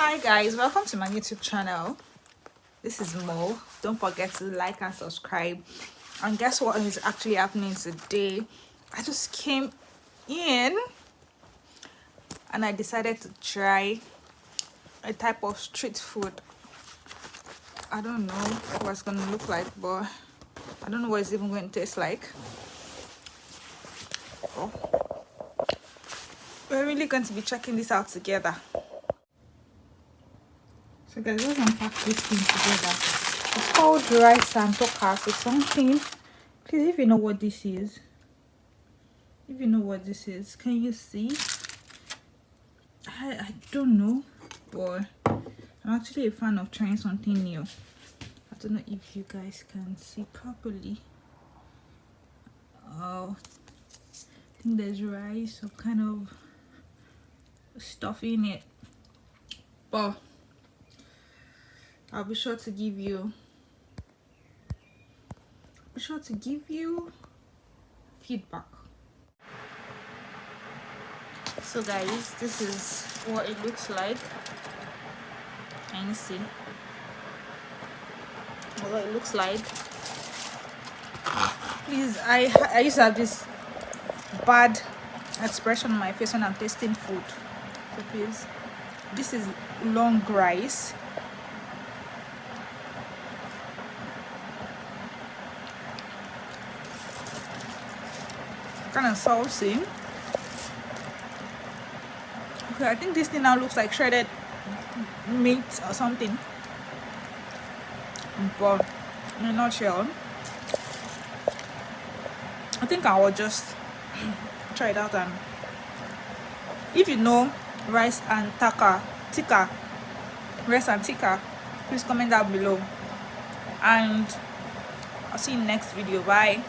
Hi guys, welcome to my YouTube channel. This is Mo. Don't forget to like and subscribe. And guess what is actually happening today? I just came in and I decided to try a type of street food. I don't know what it's gonna look like, but I don't know what it's even going to taste like. Oh. We're really going to be checking this out together. So guys, let's unpack this thing together. It's called rice and tokas or something. Please, if you know what this is, can you see? I don't know, but I'm actually a fan of trying something new. I don't know if you guys can see properly. Oh, I think there's rice or kind of stuff in it, but I'll be sure to give you feedback. So guys, this is what it looks like. Can you see what it looks like? Please, I used to have this bad expression on my face when I'm tasting food, so please, this is long rice. Kind of saucy. Okay, I think this thing now looks like shredded meat or something, but in a nutshell, I think I will just try it out. And if you know rice and tikka, please comment down below, and I'll see you in the next video. Bye.